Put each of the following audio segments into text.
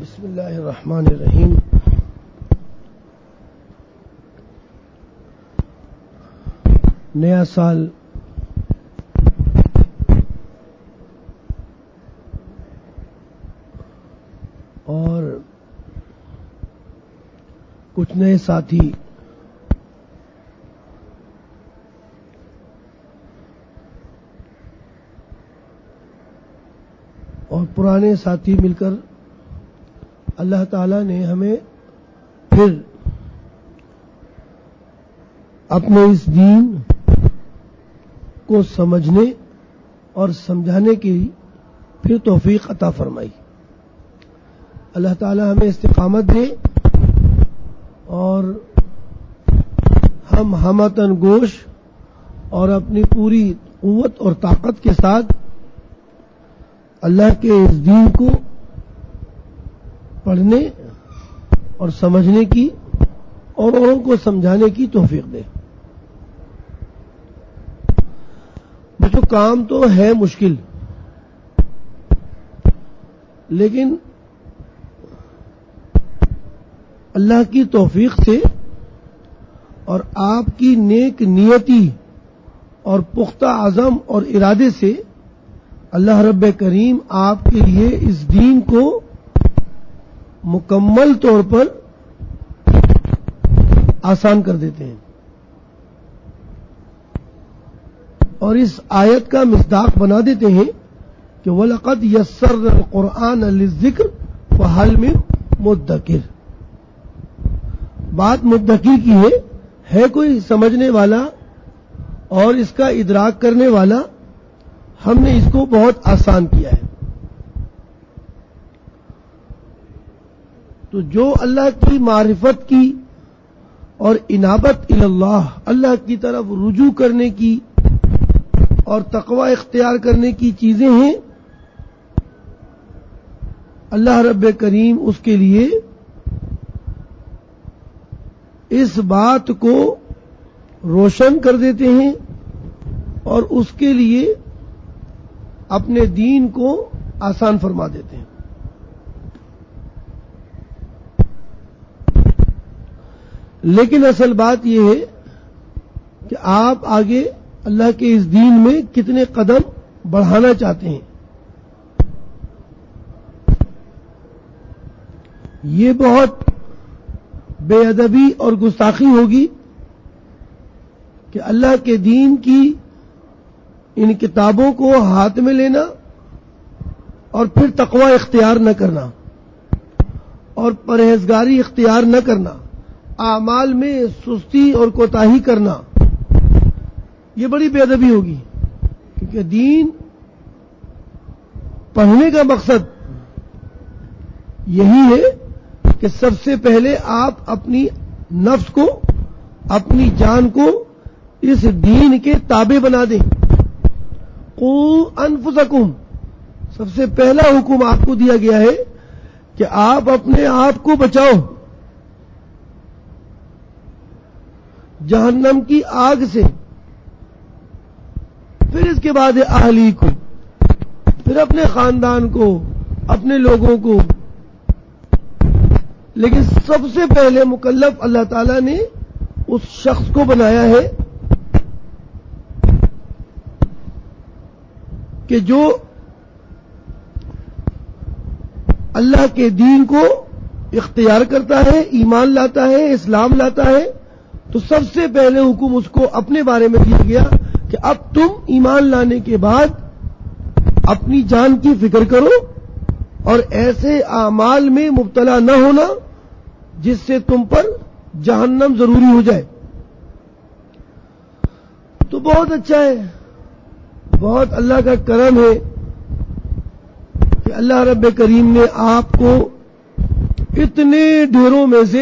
بسم اللہ الرحمن الرحیم. نیا سال اور کچھ نئے ساتھی اور پرانے ساتھی مل کر اللہ تعالیٰ نے ہمیں پھر اپنے اس دین کو سمجھنے اور سمجھانے کی پھر توفیق عطا فرمائی. اللہ تعالیٰ ہمیں استقامت دے اور ہم ہمتن گوش اور اپنی پوری قوت اور طاقت کے ساتھ اللہ کے اس دین کو پڑھنے اور سمجھنے کی اور اوروں کو سمجھانے کی توفیق دے. بچوں کام تو ہے مشکل، لیکن اللہ کی توفیق سے اور آپ کی نیک نیتی اور پختہ عزم اور ارادے سے اللہ رب کریم آپ کے لیے اس دین کو مکمل طور پر آسان کر دیتے ہیں اور اس آیت کا مصداق بنا دیتے ہیں کہ وَلَقَدْ يَسَّرْنَا الْقُرْآنَ لِلذِّكْرِ فَهَلْ مِن مُدَّكِرٍ. بات مدکر کی ہے کوئی سمجھنے والا اور اس کا ادراک کرنے والا؟ ہم نے اس کو بہت آسان کیا ہے. تو جو اللہ کی معرفت کی اور انابت اللہ، اللہ کی طرف رجوع کرنے کی اور تقوی اختیار کرنے کی چیزیں ہیں، اللہ رب کریم اس کے لیے اس بات کو روشن کر دیتے ہیں اور اس کے لیے اپنے دین کو آسان فرما دیتے ہیں. لیکن اصل بات یہ ہے کہ آپ آگے اللہ کے اس دین میں کتنے قدم بڑھانا چاہتے ہیں. یہ بہت بے ادبی اور گستاخی ہوگی کہ اللہ کے دین کی ان کتابوں کو ہاتھ میں لینا اور پھر تقوی اختیار نہ کرنا اور پرہیزگاری اختیار نہ کرنا، اعمال میں سستی اور کوتاہی کرنا، یہ بڑی بے ادبی ہوگی. کیونکہ دین پڑھنے کا مقصد یہی ہے کہ سب سے پہلے آپ اپنی نفس کو، اپنی جان کو اس دین کے تابع بنا دیں. قوا انفسکم، سب سے پہلا حکم آپ کو دیا گیا ہے کہ آپ اپنے آپ کو بچاؤ جہنم کی آگ سے. پھر اس کے بعد اہلی کو، پھر اپنے خاندان کو، اپنے لوگوں کو. لیکن سب سے پہلے مکلف اللہ تعالیٰ نے اس شخص کو بنایا ہے کہ جو اللہ کے دین کو اختیار کرتا ہے، ایمان لاتا ہے، اسلام لاتا ہے. تو سب سے پہلے حکم اس کو اپنے بارے میں دیا گیا کہ اب تم ایمان لانے کے بعد اپنی جان کی فکر کرو اور ایسے اعمال میں مبتلا نہ ہونا جس سے تم پر جہنم ضروری ہو جائے. تو بہت اچھا ہے، بہت اللہ کا کرم ہے کہ اللہ رب کریم نے آپ کو اتنے ڈھیروں میں سے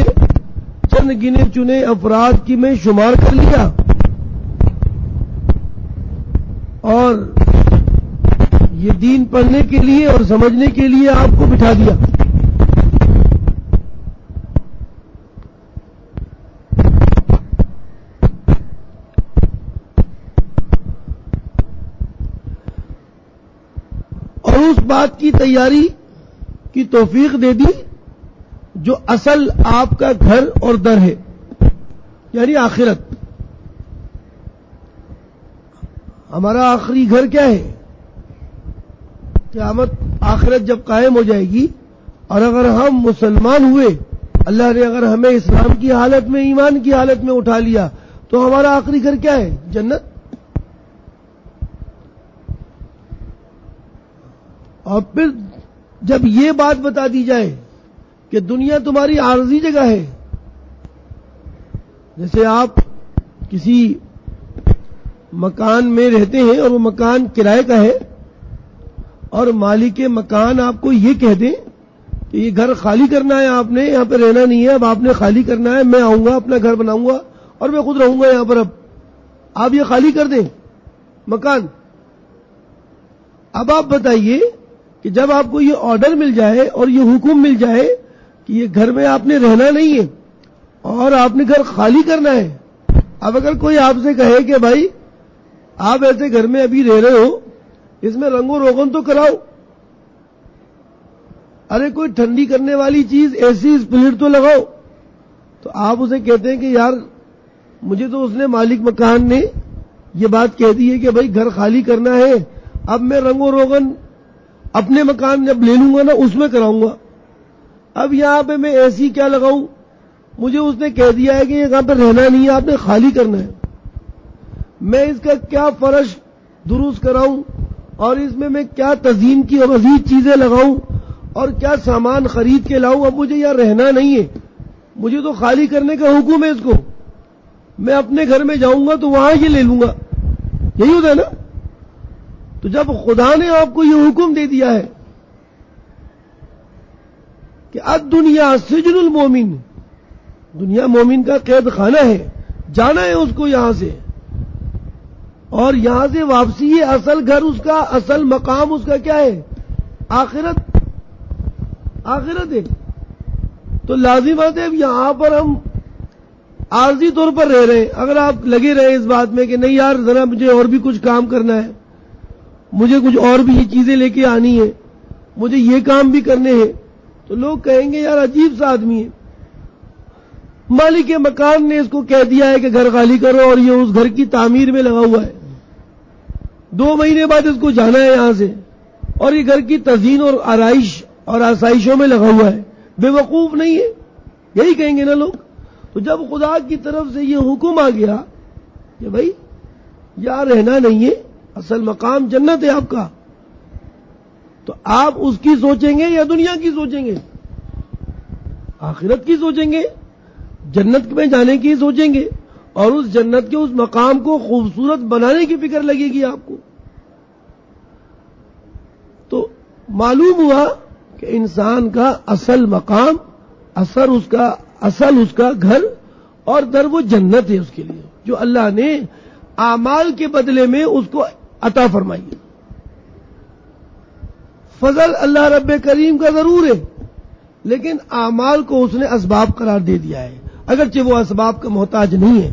چند گنے چنے افراد کی میں شمار کر لیا اور یہ دین پڑھنے کے لیے اور سمجھنے کے لیے آپ کو بٹھا دیا. اور اس بات کی تیاری کی توفیق دے دی جو اصل آپ کا گھر اور در ہے، یعنی آخرت. ہمارا آخری گھر کیا ہے؟ قیامت. آخرت جب قائم ہو جائے گی اور اگر ہم مسلمان ہوئے، اللہ نے اگر ہمیں اسلام کی حالت میں، ایمان کی حالت میں اٹھا لیا، تو ہمارا آخری گھر کیا ہے؟ جنت. اور پھر جب یہ بات بتا دی جائے کہ دنیا تمہاری عارضی جگہ ہے، جیسے آپ کسی مکان میں رہتے ہیں اور وہ مکان کرائے کا ہے، اور مالک مکان آپ کو یہ کہہ دیں کہ یہ گھر خالی کرنا ہے، آپ نے یہاں پہ رہنا نہیں ہے، اب آپ نے خالی کرنا ہے، میں آؤں گا، اپنا گھر بناؤں گا اور میں خود رہوں گا یہاں پر، اب آپ یہ خالی کر دیں مکان. اب آپ بتائیے کہ جب آپ کو یہ آرڈر مل جائے اور یہ حکم مل جائے کہ یہ گھر میں آپ نے رہنا نہیں ہے اور آپ نے گھر خالی کرنا ہے، اب اگر کوئی آپ سے کہے کہ بھائی آپ ایسے گھر میں ابھی رہ رہے ہو، اس میں رنگ و روغن تو کراؤ، ارے کوئی ٹھنڈی کرنے والی چیز، ایسی اسپرٹ تو لگاؤ، تو آپ اسے کہتے ہیں کہ یار مجھے تو اس نے مالک مکان نے یہ بات کہہ دی ہے کہ بھائی گھر خالی کرنا ہے، اب میں رنگ و روغن اپنے مکان جب لے لوں گا نا اس میں کراؤں گا، اب یہاں پہ میں ایسی کیا لگاؤں، مجھے اس نے کہہ دیا ہے کہ یہاں پہ رہنا نہیں ہے، آپ نے خالی کرنا ہے، میں اس کا کیا فرش درست کراؤں اور اس میں کیا تزئین کی اور مزید چیزیں لگاؤں اور کیا سامان خرید کے لاؤں، اب مجھے یہاں رہنا نہیں ہے، مجھے تو خالی کرنے کا حکم ہے اس کو، میں اپنے گھر میں جاؤں گا تو وہاں یہ لے لوں گا. یہی ہوتا ہے نا. تو جب خدا نے آپ کو یہ حکم دے دیا ہے کہ الدنیا سجن المومن، دنیا مومن کا قید خانہ ہے، جانا ہے اس کو یہاں سے، اور یہاں سے واپسی ہے، اصل گھر اس کا، اصل مقام اس کا کیا ہے؟ آخرت. آخرت ہے. تو لازمات ہے یہاں پر ہم عارضی طور پر رہ رہے ہیں. اگر آپ لگے رہے اس بات میں کہ نہیں یار ذرا مجھے اور بھی کچھ کام کرنا ہے، مجھے کچھ اور بھی چیزیں لے کے آنی ہے، مجھے یہ کام بھی کرنے ہیں، تو لوگ کہیں گے یار عجیب سا آدمی ہے، مالک مکان نے اس کو کہہ دیا ہے کہ گھر خالی کرو اور یہ اس گھر کی تعمیر میں لگا ہوا ہے، 2 مہینے بعد اس کو جانا ہے یہاں سے، اور یہ گھر کی تزئین اور آرائش اور آسائشوں میں لگا ہوا ہے، بے وقوف نہیں ہے. یہی کہیں گے نا لوگ. تو جب خدا کی طرف سے یہ حکم آ گیا کہ بھائی یہاں رہنا نہیں ہے، اصل مقام جنت ہے آپ کا، تو آپ اس کی سوچیں گے یا دنیا کی سوچیں گے؟ آخرت کی سوچیں گے، جنت میں جانے کی سوچیں گے، اور اس جنت کے اس مقام کو خوبصورت بنانے کی فکر لگے گی آپ کو. تو معلوم ہوا کہ انسان کا اصل مقام، اصل اس کا گھر اور در وہ جنت ہے اس کے لیے، جو اللہ نے اعمال کے بدلے میں اس کو عطا فرمائی ہے. فضل اللہ رب کریم کا ضرور ہے، لیکن اعمال کو اس نے اسباب قرار دے دیا ہے، اگرچہ وہ اسباب کا محتاج نہیں ہے،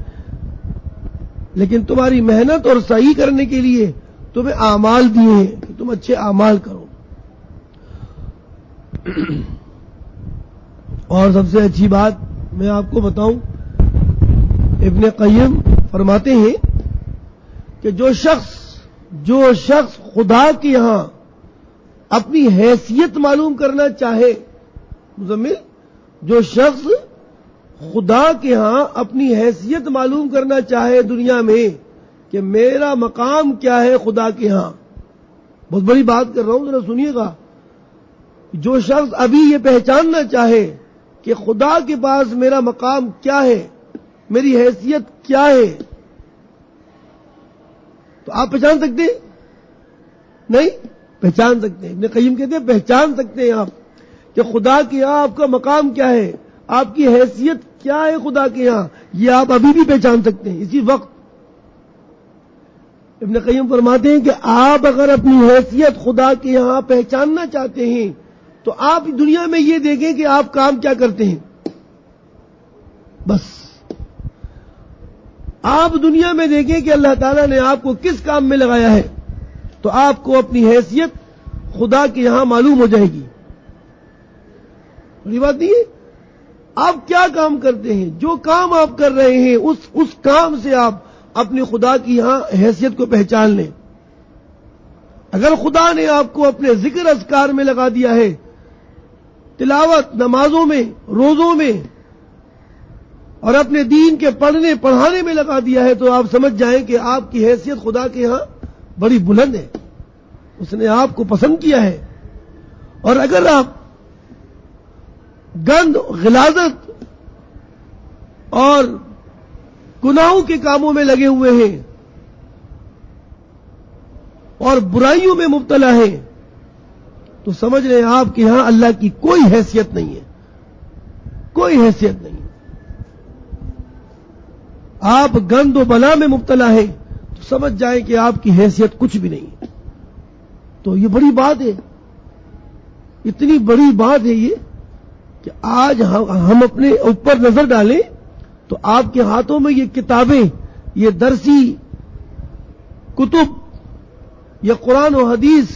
لیکن تمہاری محنت اور سعی کرنے کے لیے تمہیں اعمال دیے ہیں کہ تم اچھے اعمال کرو. اور سب سے اچھی بات میں آپ کو بتاؤں، ابن قیم فرماتے ہیں کہ جو شخص خدا کے یہاں اپنی حیثیت معلوم کرنا چاہے، مزمل، جو شخص خدا کے ہاں اپنی حیثیت معلوم کرنا چاہے دنیا میں کہ میرا مقام کیا ہے خدا کے ہاں، بہت بڑی بات کر رہا ہوں، ذرا سنیے گا. جو شخص ابھی یہ پہچاننا چاہے کہ خدا کے پاس میرا مقام کیا ہے، میری حیثیت کیا ہے، تو آپ پہچان سکتے ہیں؟ نہیں پہچان سکتے ہیں. ابن قیم کہتے ہیں پہچان سکتے ہیں آپ کہ خدا کے یہاں آپ کا مقام کیا ہے، آپ کی حیثیت کیا ہے خدا کے یہاں، یہ آپ ابھی بھی پہچان سکتے ہیں اسی وقت. ابن قیم فرماتے ہیں کہ آپ اگر اپنی حیثیت خدا کے یہاں پہچاننا چاہتے ہیں تو آپ دنیا میں یہ دیکھیں کہ آپ کام کیا کرتے ہیں. بس آپ دنیا میں دیکھیں کہ اللہ تعالیٰ نے آپ کو کس کام میں لگایا ہے، تو آپ کو اپنی حیثیت خدا کے یہاں معلوم ہو جائے گی. بڑی بات نہیں ہے. آپ کیا کام کرتے ہیں، جو کام آپ کر رہے ہیں اس کام سے آپ اپنی خدا کی یہاں حیثیت کو پہچان لیں۔ اگر خدا نے آپ کو اپنے ذکر اذکار میں لگا دیا ہے، تلاوت، نمازوں میں، روزوں میں، اور اپنے دین کے پڑھنے پڑھانے میں لگا دیا ہے، تو آپ سمجھ جائیں کہ آپ کی حیثیت خدا کے ہاں بڑی بلند ہے، اس نے آپ کو پسند کیا ہے۔ اور اگر آپ گند، غلاظت اور گناہوں کے کاموں میں لگے ہوئے ہیں اور برائیوں میں مبتلا ہیں، تو سمجھ لیں آپ کے ہاں اللہ کی کوئی حیثیت نہیں ہے، کوئی حیثیت نہیں ہے۔ آپ گند و بلا میں مبتلا ہیں تو سمجھ جائیں کہ آپ کی حیثیت کچھ بھی نہیں ہے۔ تو یہ بڑی بات ہے، اتنی بڑی بات ہے یہ کہ آج ہم اپنے اوپر نظر ڈالیں تو آپ کے ہاتھوں میں یہ کتابیں، یہ درسی کتب، یہ قرآن و حدیث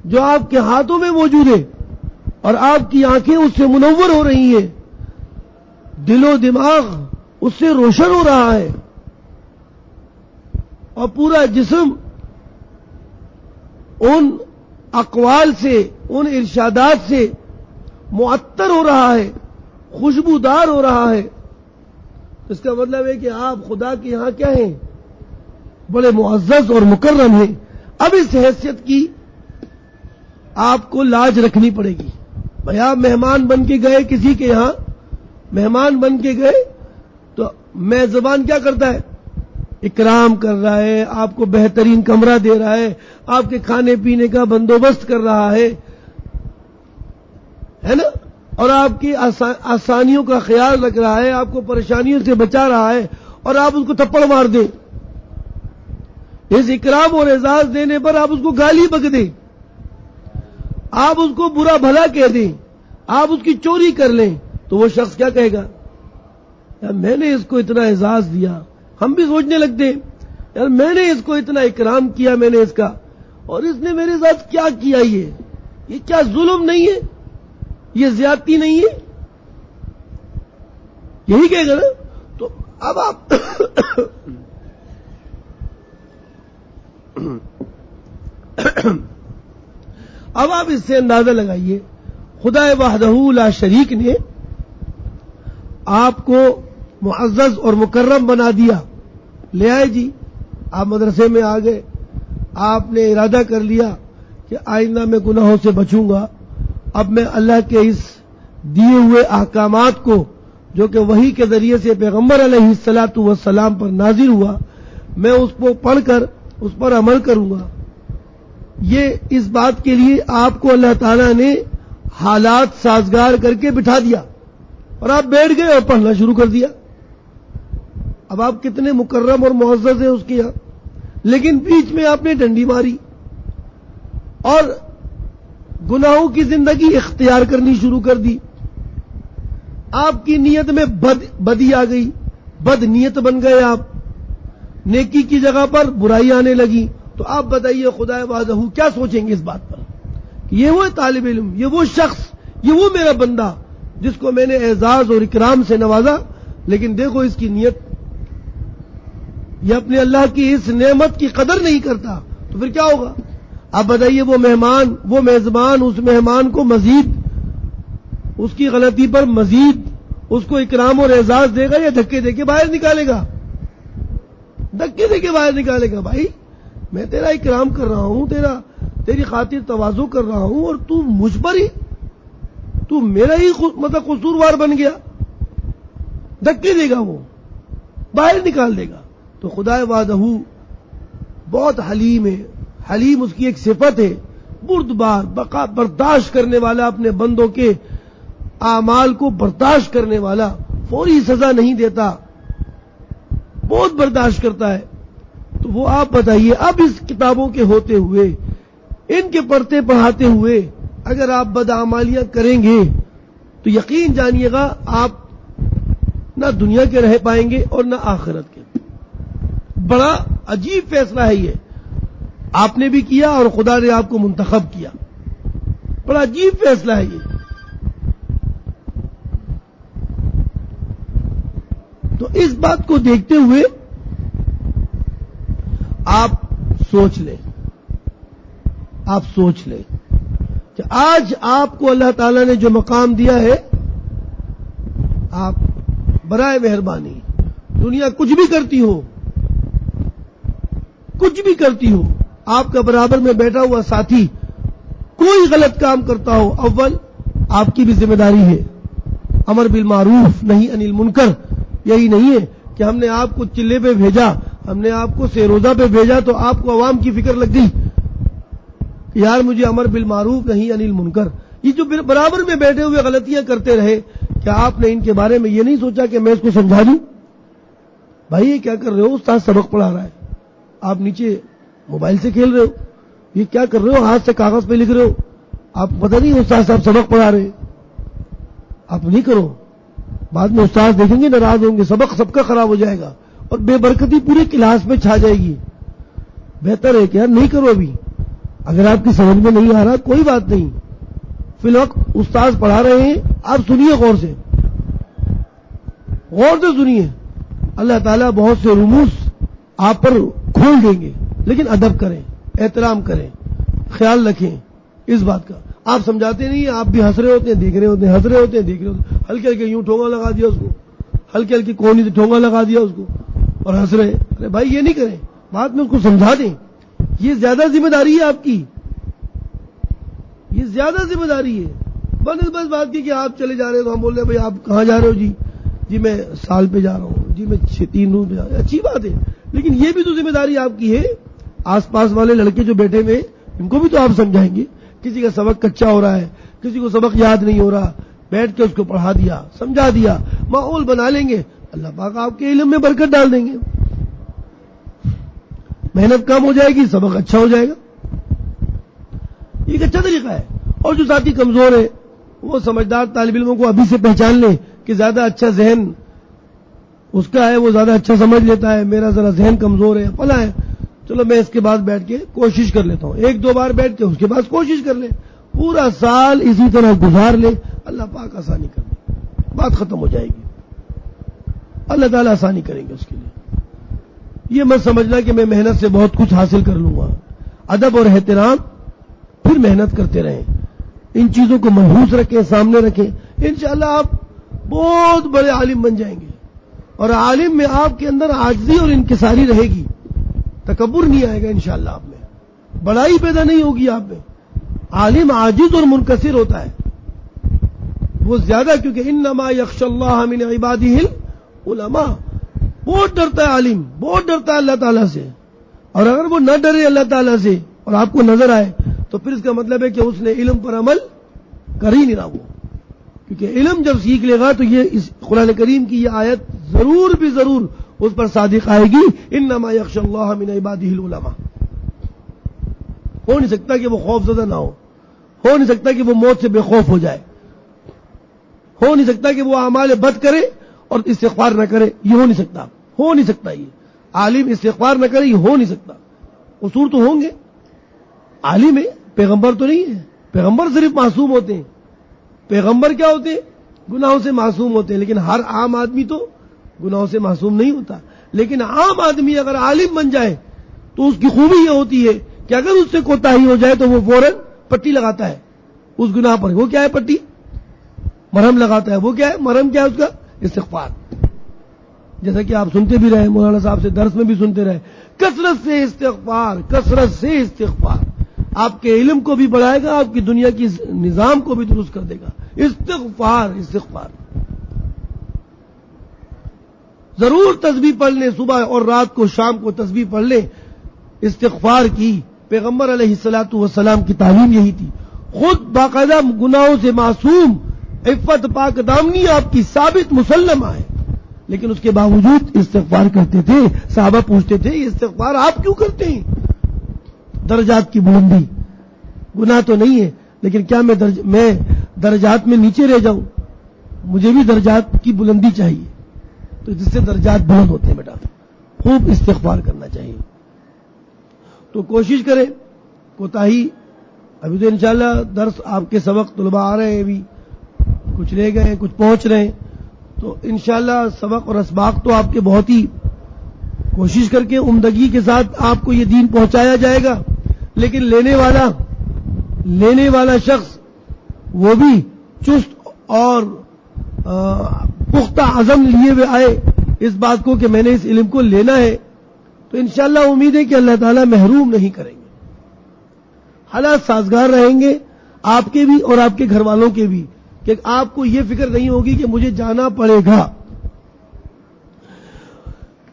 جو آپ کے ہاتھوں میں موجود ہے، اور آپ کی آنکھیں اس سے منور ہو رہی ہیں، دل و دماغ اس سے روشن ہو رہا ہے، اور پورا جسم ان اقوال سے، ان ارشادات سے معطر ہو رہا ہے، خوشبودار ہو رہا ہے۔ اس کا مطلب ہے کہ آپ خدا کے یہاں کیا ہیں؟ بڑے معزز اور مکرم ہیں۔ اب اس حیثیت کی آپ کو لاج رکھنی پڑے گی۔ بھئی آپ مہمان بن کے گئے کسی کے یہاں، مہمان بن کے گئے تو میزبان کیا کرتا ہے؟ اکرام کر رہا ہے، آپ کو بہترین کمرہ دے رہا ہے، آپ کے کھانے پینے کا بندوبست کر رہا ہے نا، اور آپ کی آسانیوں کا خیال رکھ رہا ہے، آپ کو پریشانیوں سے بچا رہا ہے، اور آپ اس کو تھپڑ مار دیں، اس اکرام اور اعزاز دینے پر آپ اس کو گالی بک دیں، آپ اس کو برا بھلا کہہ دیں، آپ اس کی چوری کر لیں، تو وہ شخص کیا کہے گا؟ یار میں نے اس کو اتنا اعزاز دیا۔ ہم بھی سوچنے لگتے ہیں یار میں نے اس کو اتنا اکرام کیا، میں نے اس کا، اور اس نے میرے ساتھ کیا کیا؟ یہ کیا ظلم نہیں ہے؟ یہ زیادتی نہیں ہے؟ یہی کہے گا نا۔ تو اب آپ اس سے اندازہ لگائیے، خدا وحدہ لا شریک نے آپ کو معزز اور مکرم بنا دیا، لے آئے جی، آپ مدرسے میں آ گئے، آپ نے ارادہ کر لیا کہ آئندہ میں گناہوں سے بچوں گا، اب میں اللہ کے اس دیے ہوئے احکامات کو جو کہ وحی کے ذریعے سے پیغمبر علیہ الصلاۃ والسلام پر نازل ہوا، میں اس کو پڑھ کر اس پر عمل کروں گا۔ یہ اس بات کے لیے آپ کو اللہ تعالیٰ نے حالات سازگار کر کے بٹھا دیا، اور آپ بیٹھ گئے اور پڑھنا شروع کر دیا۔ اب آپ کتنے مکرم اور معزز ہیں اس کے یہاں، لیکن بیچ میں آپ نے ڈنڈی ماری اور گناہوں کی زندگی اختیار کرنی شروع کر دی۔ آپ کی نیت میں بدی آ گئی، بد نیت بن گئے آپ، نیکی کی جگہ پر برائی آنے لگی۔ تو آپ بتائیے خدا وحدہ کیا سوچیں گے اس بات پر کہ یہ وہ طالب علم، یہ وہ شخص، یہ وہ میرا بندہ جس کو میں نے اعزاز اور اکرام سے نوازا، لیکن دیکھو اس کی نیت، یہ اپنے اللہ کی اس نعمت کی قدر نہیں کرتا، تو پھر کیا ہوگا؟ آپ بتائیے وہ مہمان، وہ میزبان اس مہمان کو مزید اس کی غلطی پر مزید اس کو اکرام اور اعزاز دے گا یا دھکے دے کے باہر نکالے گا؟ دھکے دے کے باہر نکالے گا۔ بھائی میں تیرا اکرام کر رہا ہوں، تیری خاطر تواضع کر رہا ہوں، اور تو مجھ پر ہی، تو میرا ہی مطلب قصوروار بن گیا، دھکے دے گا، وہ باہر نکال دے گا۔ تو خدا وحدہ بہت حلیم ہے، حلیم اس کی ایک صفت ہے، بردبار، برداشت کرنے والا، اپنے بندوں کے اعمال کو برداشت کرنے والا، فوری سزا نہیں دیتا، بہت برداشت کرتا ہے۔ تو وہ آپ بتائیے اب اس کتابوں کے ہوتے ہوئے، ان کے پڑھتے پڑھاتے ہوئے اگر آپ بدعمالیاں کریں گے تو یقین جانیے گا آپ نہ دنیا کے رہ پائیں گے اور نہ آخرت کے۔ بڑا عجیب فیصلہ ہے یہ، آپ نے بھی کیا اور خدا نے آپ کو منتخب کیا، بڑا عجیب فیصلہ ہے یہ۔ تو اس بات کو دیکھتے ہوئے آپ سوچ لیں کہ آج آپ کو اللہ تعالیٰ نے جو مقام دیا ہے، آپ برائے مہربانی دنیا کچھ بھی کرتی ہو، آپ کا برابر میں بیٹھا ہوا ساتھی کوئی غلط کام کرتا ہو، اول آپ کی بھی ذمہ داری ہے امر بالمعروف نہی عن المنکر. یہی نہیں ہے کہ ہم نے آپ کو چلے پہ بھیجا، ہم نے آپ کو سیروزہ پہ بھیجا تو آپ کو عوام کی فکر لگ گئی کہ یار مجھے امر بالمعروف نہی عن المنکر. یہ جو برابر میں بیٹھے ہوئے غلطیاں کرتے رہے، کیا آپ نے ان کے بارے میں یہ نہیں سوچا کہ میں اس کو سمجھا دوں؟ بھائی یہ کیا کر رہے ہو؟ استاد سبق پڑھا رہا ہے، آپ نیچے موبائل سے کھیل رہے ہو، یہ کیا کر رہے ہو؟ ہاتھ سے کاغذ پہ لکھ رہے ہو، آپ کو پتہ نہیں استاد صاحب سبق پڑھا رہے ہیں. آپ نہیں کرو، بعد میں استاد دیکھیں گے ناراض ہوں گے، سبق سب کا خراب ہو جائے گا اور بے برکتی پوری کلاس میں چھا جائے گی. بہتر ہے کہ یار نہیں کرو. ابھی اگر آپ کی سمجھ میں نہیں آ رہا کوئی بات نہیں، فی الوقت استاد پڑھا رہے ہیں، آپ سنیے غور سے سنیے. اللہ تعالیٰ بہت سے رموز آپ پر کھول دیں گے، لیکن ادب کریں، احترام کریں، خیال رکھیں اس بات کا. آپ سمجھاتے نہیں، آپ بھی ہنس رہے ہوتے ہیں، دیکھ رہے ہوتے ہیں، ہنس رہے ہوتے ہیں، دیکھ رہے ہوتے ہیں، ہلکے ہلکے یوں ٹھونگا لگا دیا اس کو، ہلکے ہلکے کونی سے ٹھونگا لگا دیا اس کو اور ہنس رہے. ارے بھائی یہ نہیں کریں، بعد میں اس کو سمجھا دیں. یہ زیادہ ذمہ داری ہے آپ کی، یہ زیادہ ذمہ داری ہے. بس بات کی کہ آپ چلے جا رہے ہیں تو ہم بول رہے ہیں بھائی آپ کہاں جا رہے ہو؟ جی میں سال پہ جا رہا ہوں، جی میں 3 روز پہ جا رہا ہوں. اچھی بات ہے، لیکن یہ بھی تو ذمہ داری آپ کی ہے. آس پاس والے لڑکے جو بیٹھے ہوئے ان کو بھی تو آپ سمجھائیں گے. کسی کا سبق کچا ہو رہا ہے، کسی کو سبق یاد نہیں ہو رہا، بیٹھ کے اس کو پڑھا دیا، سمجھا دیا، ماحول بنا لیں گے. اللہ پاک آپ کے علم میں برکت ڈال دیں گے، محنت کم ہو جائے گی، سبق اچھا ہو جائے گا. یہ ایک اچھا طریقہ ہے. اور جو ساتھی کمزور ہے وہ سمجھدار طالب علموں کو ابھی سے پہچان لیں کہ زیادہ اچھا ذہن اس کا ہے، وہ زیادہ اچھا سمجھ لیتا ہے، میرا ذرا ذہن کمزور ہے، فلاں ہے، چلو میں اس کے بعد بیٹھ کے کوشش کر لیتا ہوں. 1-2 بار بیٹھ کے اس کے بعد کوشش کر لیں، پورا سال اسی طرح گزار لیں، اللہ پاک آسانی کر دے، بات ختم ہو جائے گی. اللہ تعالیٰ آسانی کریں گے اس کے لیے. یہ مت سمجھنا کہ میں محنت سے بہت کچھ حاصل کر لوں گا. ادب اور احترام، پھر محنت کرتے رہیں، ان چیزوں کو محفوظ رکھیں، سامنے رکھیں. انشاءاللہ آپ بہت بڑے عالم بن جائیں گے. اور عالم میں آپ کے اندر عاجزی اور انکساری رہے گی، تکبر نہیں آئے گا انشاءاللہ. آپ میں بڑائی پیدا نہیں ہوگی. آپ میں عالم عاجز اور منکسر ہوتا ہے وہ زیادہ، کیونکہ انما یخشی اللہ من عبادہ العلماء. بہت ڈرتا ہے عالم، بہت ڈرتا ہے اللہ تعالیٰ سے. اور اگر وہ نہ ڈرے اللہ تعالیٰ سے اور آپ کو نظر آئے تو پھر اس کا مطلب ہے کہ اس نے علم پر عمل کر ہی نہیں رہا. وہ کیونکہ علم جب سیکھ لے گا تو یہ اس قرآن کریم کی یہ آیت ضرور بھی ضرور اس پر صادق آئے گی، انما یخشی اللہ من عبادہ العلماء. ہو نہیں سکتا کہ وہ خوف زدہ نہ ہو نہیں سکتا کہ وہ موت سے بے خوف ہو جائے، ہو نہیں سکتا کہ وہ اعمال بد کرے اور استغفار نہ کرے. یہ ہو نہیں سکتا، ہو نہیں سکتا. یہ عالم استغفار نہ کرے، یہ ہو نہیں سکتا. قصور تو ہوں گے، عالم ہے، پیغمبر تو نہیں ہے. پیغمبر صرف معصوم ہوتے ہیں. پیغمبر کیا ہوتے ہیں؟ گناہوں سے معصوم ہوتے ہیں. لیکن ہر عام آدمی تو گناہوں سے معصوم نہیں ہوتا. لیکن عام آدمی اگر عالم بن جائے تو اس کی خوبی یہ ہوتی ہے کہ اگر اس سے کوتاہی ہو جائے تو وہ فوراً پٹی لگاتا ہے اس گناہ پر. وہ کیا ہے؟ پٹی، مرہم لگاتا ہے. وہ کیا ہے؟ مرہم کیا ہے اس کا؟ استغفار. جیسا کہ آپ سنتے بھی رہے، مولانا صاحب سے درس میں بھی سنتے رہے، کثرت سے استغفار، کثرت سے استغفار آپ کے علم کو بھی بڑھائے گا، آپ کی دنیا کی نظام کو بھی درست کر دے گا. استغفار استغفار. ضرور تسبیح پڑھ لیں، صبح اور رات کو، شام کو تسبیح پڑھ لیں استغفار کی. پیغمبر علیہ الصلوۃ والسلام کی تعلیم یہی تھی. خود باقاعدہ گناہوں سے معصوم، عفت پاک دامنی آپ کی ثابت مسلمہ ہے، لیکن اس کے باوجود استغفار کرتے تھے. صحابہ پوچھتے تھے یہ استغفار آپ کیوں کرتے ہیں؟ درجات کی بلندی. گناہ تو نہیں ہے لیکن کیا میں درجات میں نیچے رہ جاؤں؟ مجھے بھی درجات کی بلندی چاہیے. تو جس سے درجات بلند ہوتے ہیں بیٹا، خوب استغفار کرنا چاہیے. تو کوشش کریں. کوتاہی ابھی تو انشاءاللہ درس آپ کے سبق طلباء آ رہے ہیں، ابھی کچھ رہ گئے ہیں، کچھ پہنچ رہے ہیں، تو تو انشاءاللہ سبق اور اسباق تو آپ کے بہت ہی کوشش کر کے عمدگی کے ساتھ آپ کو یہ دین پہنچایا جائے گا، لیکن لینے والا شخص وہ بھی چست اور پختہ عزم لیے ہوئے آئے اس بات کو کہ میں نے اس علم کو لینا ہے، تو انشاءاللہ امید ہے کہ اللہ تعالیٰ محروم نہیں کریں گے، حالات سازگار رہیں گے آپ کے بھی اور آپ کے گھر والوں کے بھی، کہ آپ کو یہ فکر نہیں ہوگی کہ مجھے جانا پڑے گا۔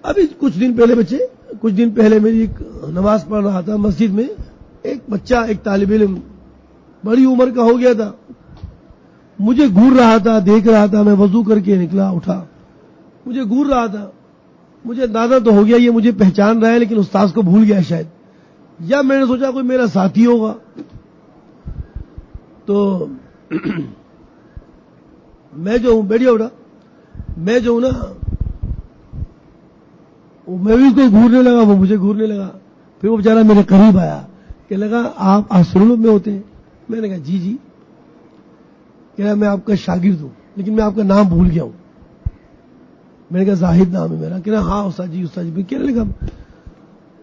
ابھی کچھ دن پہلے میری ایک نماز پڑھ رہا تھا مسجد میں، ایک بچہ، ایک طالب علم بڑی عمر کا ہو گیا تھا، مجھے گھور رہا تھا، دیکھ رہا تھا، میں وضو کر کے نکلا، اٹھا، مجھے گھور رہا تھا، مجھے اندازہ تو ہو گیا یہ مجھے پہچان رہا ہے لیکن استاذ کو بھول گیا شاید، یا میں نے سوچا کوئی میرا ساتھی ہوگا، تو میں جو ہوں بیٹھیا اٹھا، میں جو ہوں نا میں بھی اس کو گھورنے لگا، وہ مجھے گھورنے لگا، پھر وہ بیچارہ میرے قریب آیا کہ لگا آپ آسرولوں میں ہوتے ہیں؟ میں نے کہا جی، کہہ رہا میں آپ کا شاگرد ہوں لیکن میں آپ کا نام بھول گیا ہوں۔ میں نے کہا زاہد نام ہے میرا، کہہ رہا ہاں استاد جی کہنے لگا،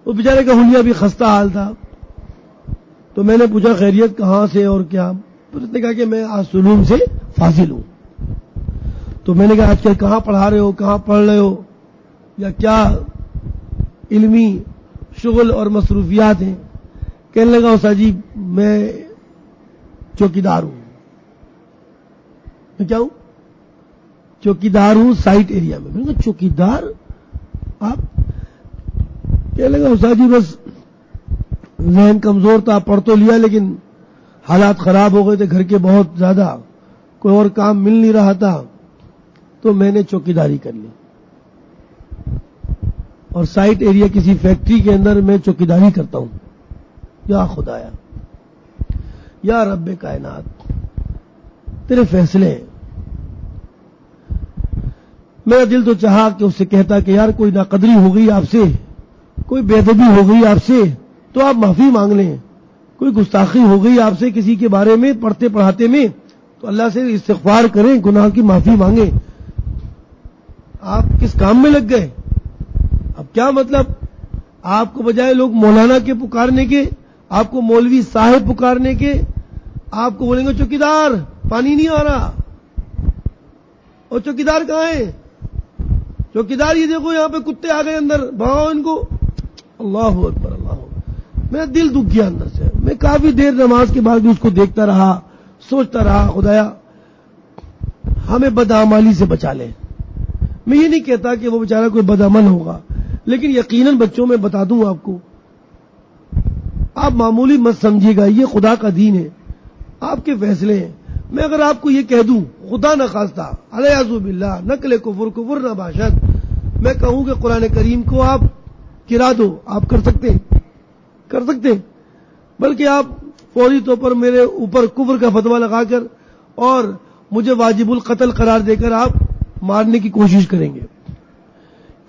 وہ بیچارے کا حلیہ بھی خستہ حال تھا، تو میں نے پوچھا خیریت کہاں سے اور کیا، پھر اس نے کہا کہ میں آسرولوں سے فاضل ہوں۔ تو میں نے کہا آج کل کہاں پڑھا رہے ہو، کہاں پڑھ رہے ہو، یا کیا علمی شغل اور مصروفیات ہیں؟ کہنے لگا استاد جی میں چوکیدار ہوں۔ میں کیا ہوں؟ چوکیدار ہوں سائٹ ایریا میں۔ میں نے کہا چوکیدار آپ؟ کہنے لگا استاد جی بس ذہن کمزور تھا، پڑھ تو لیا لیکن حالات خراب ہو گئے تھے گھر کے بہت زیادہ، کوئی اور کام مل نہیں رہا تھا تو میں نے چوکیداری کر لی، اور سائٹ ایریا کسی فیکٹری کے اندر میں چوکیداری کرتا ہوں۔ یا خدایا، یا رب کائنات، تیرے فیصلے ہیں۔ میرا دل تو چاہا کہ اس سے کہتا کہ یار کوئی ناقدری ہو گئی آپ سے، کوئی بے ادبی ہو گئی آپ سے تو آپ معافی مانگ لیں، کوئی گستاخی ہو گئی آپ سے کسی کے بارے میں پڑھتے پڑھاتے میں تو اللہ سے استغفار کریں، گناہ کی معافی مانگیں۔ آپ کس کام میں لگ گئے؟ اب کیا مطلب، آپ کو بجائے لوگ مولانا کے پکارنے کے، آپ کو مولوی صاحب پکارنے کے، آپ کو بولیں گے چوکیدار پانی نہیں آ رہا، اور چوکیدار کہاں ہے؟ چوکیدار یہ دیکھو یہاں پہ کتے آ گئے اندر، بھگاؤ ان کو۔ اللہ اکبر، اللہ اکبر۔ میرا دل دکھ گیا اندر سے، میں کافی دیر نماز کے بعد بھی اس کو دیکھتا رہا، سوچتا رہا خدایا ہمیں بدعمالی سے بچا لے۔ میں یہ نہیں کہتا کہ وہ بیچارہ کوئی بدعمل ہوگا، لیکن یقیناً بچوں میں بتا دوں آپ کو، آپ معمولی مت سمجھیے گا، یہ خدا کا دین ہے، آپ کے فیصلے ہیں۔ میں اگر آپ کو یہ کہہ دوں خدا نہ خواستہ الیاذ باللہ نقل کفر نہ باشد، میں کہوں کہ قرآن کریم کو آپ گرا دو، آپ کر سکتے، بلکہ آپ فوری طور پر میرے اوپر کفر کا فتویٰ لگا کر اور مجھے واجب القتل قرار دے کر آپ مارنے کی کوشش کریں گے۔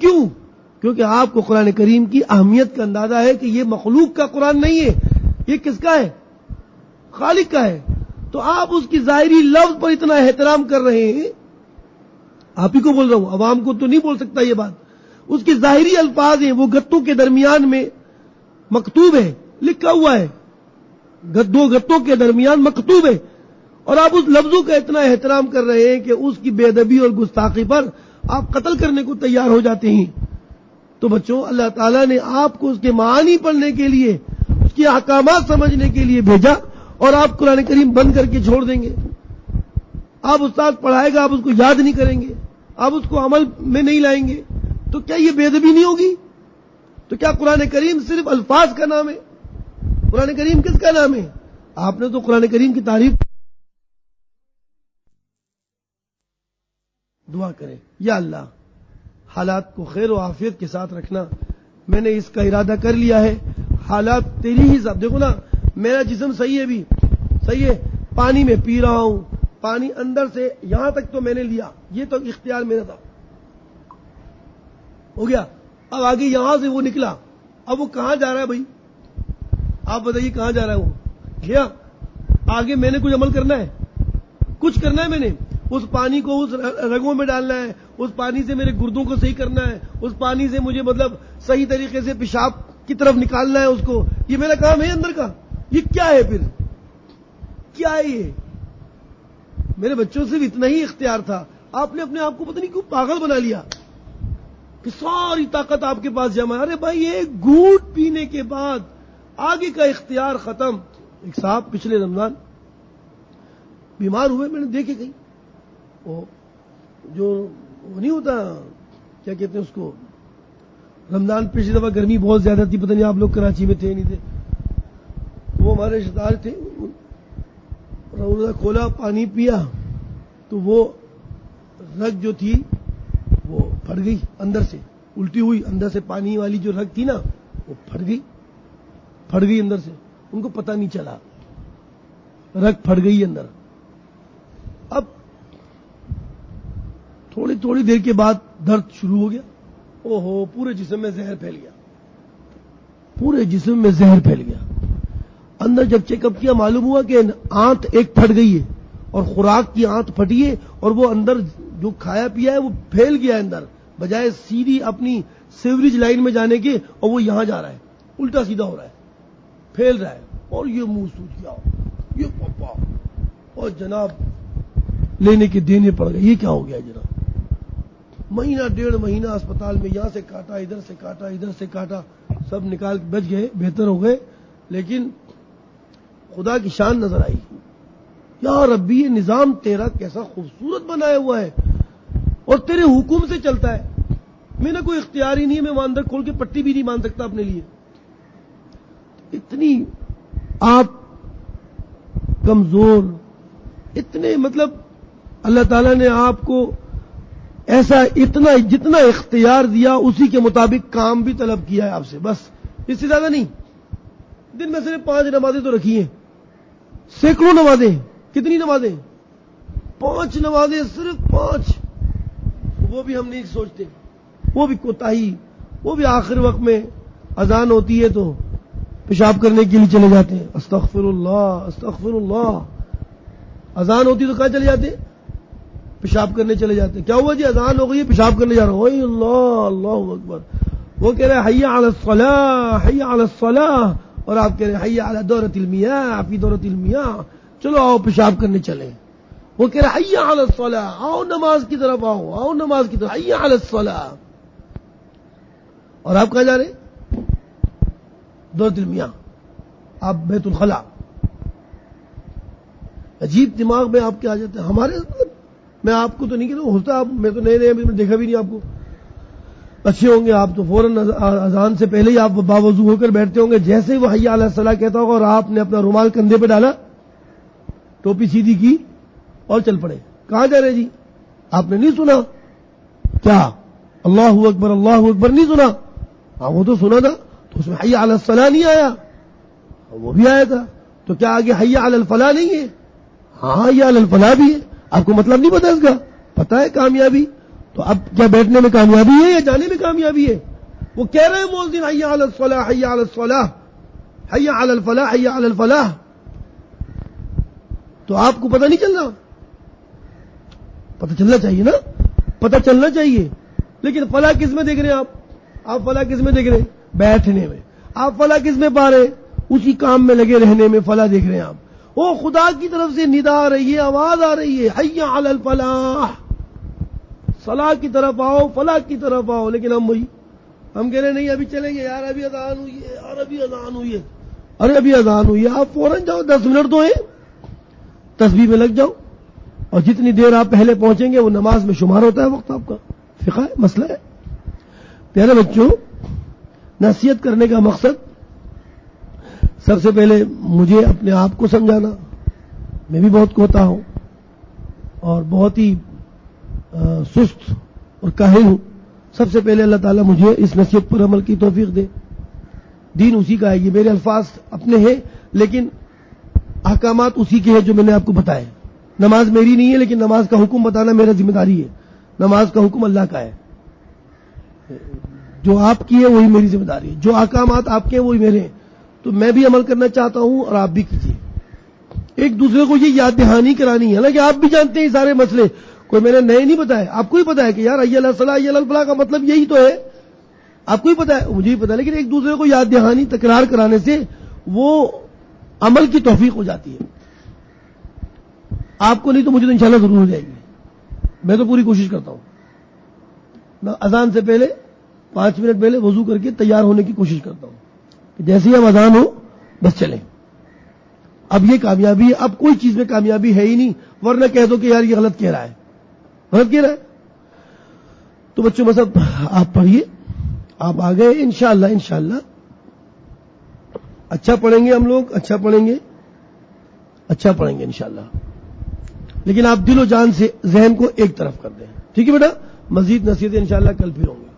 کیوں؟ کیونکہ آپ کو قرآن کریم کی اہمیت کا اندازہ ہے کہ یہ مخلوق کا قرآن نہیں ہے، یہ کس کا ہے؟ خالق کا ہے۔ تو آپ اس کی ظاہری لفظ پر اتنا احترام کر رہے ہیں، آپ ہی کو بول رہا ہوں، عوام کو تو نہیں بول سکتا یہ بات، اس کی ظاہری الفاظ ہیں، وہ گتوں کے درمیان میں مکتوب ہے، لکھا ہوا ہے، دو گتوں کے درمیان مکتوب ہے، اور آپ اس لفظوں کا اتنا احترام کر رہے ہیں کہ اس کی بے ادبی اور گستاخی پر آپ قتل کرنے کو تیار ہو جاتے ہیں۔ تو بچوں، اللہ تعالیٰ نے آپ کو اس کے معانی پڑھنے کے لیے، اس کے احکامات سمجھنے کے لیے بھیجا، اور آپ قرآن کریم بند کر کے چھوڑ دیں گے؟ آپ استاد پڑھائے گا، آپ اس کو یاد نہیں کریں گے، آپ اس کو عمل میں نہیں لائیں گے، تو کیا یہ بے ادبی نہیں ہوگی؟ تو کیا قرآن کریم صرف الفاظ کا نام ہے؟ قرآن کریم کس کا نام ہے؟ آپ نے تو قرآن کریم کی تعریف۔ دعا کریں، یا اللہ حالات کو خیر و عافیت کے ساتھ رکھنا، میں نے اس کا ارادہ کر لیا ہے، حالات تیری ہی سب، دیکھو نا میرا جسم صحیح ہے، بھی صحیح ہے، پانی میں پی رہا ہوں، پانی اندر سے یہاں تک تو میں نے لیا، یہ تو اختیار میرا تھا، ہو گیا۔ اب آگے یہاں سے وہ نکلا، اب وہ کہاں جا رہا ہے بھائی؟ آپ بتائیے کہاں جا رہا ہے وہ؟ گیا آگے میں نے کچھ عمل کرنا ہے، کچھ کرنا ہے میں نے، اس پانی کو اس رگوں میں ڈالنا ہے، اس پانی سے میرے گردوں کو صحیح کرنا ہے، اس پانی سے مجھے مطلب صحیح طریقے سے پیشاب کی طرف نکالنا ہے اس کو. یہ میرا کام ہے اندر کا. یہ کیا ہے پھر؟ کیا ہے یہ؟ میرے بچوں سے بھی اتنا ہی اختیار تھا. آپ نے اپنے آپ کو پتہ نہیں کیوں پاگل بنا لیا کہ ساری طاقت آپ کے پاس جمع ہے. ارے بھائی ایک گھونٹ پینے کے بعد آگے کا اختیار ختم. ایک صاحب پچھلے رمضان بیمار ہوئے، میں نے دیکھے کہیں وہ جو وہ نہیں ہوتا کیا کہتے ہیں اس کو، رمضان پچھلی دفعہ گرمی بہت زیادہ تھی، پتہ نہیں آپ لوگ کراچی میں تھے نہیں تھے، تو وہ ہمارے رشتے دار تھے، روزہ کھولا پانی پیا تو وہ رگ جو تھی وہ پھٹ گئی اندر سے، الٹی ہوئی اندر سے، پانی والی جو رگ تھی نا وہ پھٹ گئی اندر سے. ان کو پتہ نہیں چلا رگ پھٹ گئی اندر. اب تھوڑی دیر کے بعد درد شروع ہو گیا. اوہو پورے جسم میں زہر پھیل گیا. اندر جب چیک اپ کیا معلوم ہوا کہ آنت ایک پھٹ گئی ہے اور خوراک کی آنت پھٹی ہے اور وہ اندر جو کھایا پیا ہے وہ پھیل گیا ہے اندر، بجائے سیدھی اپنی سیوریج لائن میں جانے کے، اور وہ یہاں جا رہا ہے، الٹا سیدھا ہو رہا ہے، پھیل رہا ہے. اور یہ منہ سوج گیا، یہ پاپا، اور جناب لینے کے دینے پڑ گئے. یہ کیا ہو گیا جناب؟ مہینہ ڈیڑھ مہینہ اسپتال میں، یہاں سے کاٹا ادھر سے کاٹا، سب نکال بچ گئے، بہتر ہو گئے. لیکن خدا کی شان نظر آئی. یا ربی یہ نظام تیرا کیسا خوبصورت بنایا ہوا ہے اور تیرے حکم سے چلتا ہے. میں نے کوئی اختیار ہی نہیں ہے، میں وہاں اندر کھول کے پٹی بھی نہیں باندھ سکتا اپنے لیے. اتنی آپ کمزور، اتنے مطلب اللہ تعالیٰ نے آپ کو ایسا اتنا جتنا اختیار دیا اسی کے مطابق کام بھی طلب کیا ہے آپ سے، بس اس سے زیادہ نہیں. دن میں صرف 5 نمازیں تو رکھی ہیں، سینکڑوں نمازیں. کتنی نمازیں؟ 5 نمازیں، صرف 5. وہ بھی ہم نہیں سوچتے، وہ بھی کوتاہی، وہ بھی آخر وقت میں اذان ہوتی ہے تو پیشاب کرنے کے لیے چلے جاتے ہیں. استغفر اللہ. اذان ہوتی تو کہاں چلے جاتے؟ پیشاب کرنے چلے جاتے ہیں. کیا ہوا جی؟ اذان ہو گئی ہے، پیشاب کرنے جا رہا ہوں. اوہ اللہ، اللہ اکبر. وہ کہہ رہے ہیں حی علی الصلاۃ، حی علی الصلاۃ، اور آپ کہہ رہے ہیں حی علی دورۃ المیاہ، فی دورۃ المیاہ، چلو آؤ پیشاب کرنے چلیں. وہ کہہ رہے حی علی الصلاۃ، آؤ نماز کی طرف، آؤ نماز کی طرف، حی علی الصلاۃ. اور آپ کہاں جا رہے ہیں؟ دورۃ المیاہ، آپ بیت الخلاء. عجیب دماغ میں آپ کے آ جاتے ہیں. ہمارے میں آپ کو تو نہیں کہتا ہوتا، آپ میں تو نئے میں دیکھا بھی نہیں آپ کو. اچھے ہوں گے آپ تو فوراً اذان سے پہلے ہی آپ باوضو ہو کر بیٹھتے ہوں گے. جیسے ہی وہ حی علی الصلاۃ کہتا ہوگا اور آپ نے اپنا رومال کندھے پہ ڈالا، ٹوپی سیدھی کی اور چل پڑے. کہاں جا رہے جی؟ آپ نے نہیں سنا کیا اللہ اکبر نہیں سنا؟ ہاں وہ تو سنا تھا، تو اس میں حی علی الصلاۃ نہیں آیا، وہ بھی آیا تھا. تو کیا آگے حی علی الفلاح نہیں ہے؟ ہاں حی علی الفلاح بھی ہے. آپ کو مطلب نہیں پتا اس کا؟ پتا ہے کامیابی. تو اب کیا بیٹھنے میں کامیابی ہے یا جانے میں کامیابی ہے؟ وہ کہہ رہے ہیں مؤذن حی علی الصلاح، حی علی الصلاح، حی علی الفلاح، حی علی الفلاح. تو آپ کو پتہ نہیں چل رہا؟ پتہ چلنا چاہیے نا، پتہ چلنا چاہیے. لیکن فلاح کس میں دیکھ رہے ہیں آپ فلاح کس میں دیکھ رہے ہیں؟ بیٹھنے میں. آپ فلاح کس میں پا رہے ہیں؟ اسی کام میں لگے رہنے میں فلاح دیکھ رہے ہیں آپ. وہ خدا کی طرف سے ندا آ رہی ہے، آواز آ رہی ہے حی علی الفلاح، صلاح کی طرف آؤ، فلاح کی طرف آؤ. لیکن ہم کہہ رہے نہیں ابھی چلیں گے یار، ابھی اذان ہوئی ہے، اور ابھی اذان ہوئی ہے، ارے ابھی اذان ہوئی ہے. آپ فوراً جاؤ، 10 منٹ تو ہیں، تسبیح میں لگ جاؤ، اور جتنی دیر آپ پہلے پہنچیں گے وہ نماز میں شمار ہوتا ہے وقت آپ کا. فقہ ہے، مسئلہ ہے. پیارے بچوں، نصیحت کرنے کا مقصد سب سے پہلے مجھے اپنے آپ کو سمجھانا. میں بھی بہت کوتا ہوں اور بہت ہی سست اور کاہل ہوں. سب سے پہلے اللہ تعالیٰ مجھے اس نصیحت پر عمل کی توفیق دے. دین اسی کا ہے، یہ میرے الفاظ اپنے ہیں لیکن احکامات اسی کے ہیں جو میں نے آپ کو بتائے. نماز میری نہیں ہے لیکن نماز کا حکم بتانا میرا ذمہ داری ہے. نماز کا حکم اللہ کا ہے، جو آپ کی ہے وہی میری ذمہ داری ہے. جو احکامات آپ کے ہیں وہی میرے ہیں. تو میں بھی عمل کرنا چاہتا ہوں اور آپ بھی کیجیے. ایک دوسرے کو یہ یاد دہانی کرانی ہے نا کہ آپ بھی جانتے ہیں سارے مسئلے، کوئی میں نے نئے نہیں بتائے، آپ کو ہی پتا ہے کہ یار حی علی الصلاح حی علی الفلاح کا مطلب یہی تو ہے، آپ کو ہی پتا ہے، مجھے ہی پتا ہے، لیکن ایک دوسرے کو یاد دہانی تکرار کرانے سے وہ عمل کی توفیق ہو جاتی ہے. آپ کو نہیں تو مجھے تو انشاءاللہ ضرور ہو جائے گی. میں تو پوری کوشش کرتا ہوں، اذان سے پہلے 5 منٹ پہلے وضو کر کے تیار ہونے کی کوشش کرتا ہوں کہ جیسے ہی اب اذان ہو بس چلیں. اب یہ کامیابی ہے، اب کوئی چیز میں کامیابی ہے ہی نہیں، ورنہ کہہ دو کہ یار یہ غلط کہہ رہا ہے، غلط کہہ رہا ہے. تو بچوں مطلب آپ پڑھیے، آپ آ گئے انشاءاللہ اچھا پڑھیں گے، ہم لوگ اچھا پڑھیں گے انشاءاللہ. لیکن آپ دل و جان سے ذہن کو ایک طرف کر دیں. ٹھیک ہے بیٹا، مزید نصیحتیں انشاءاللہ کل پھر ہوں گی.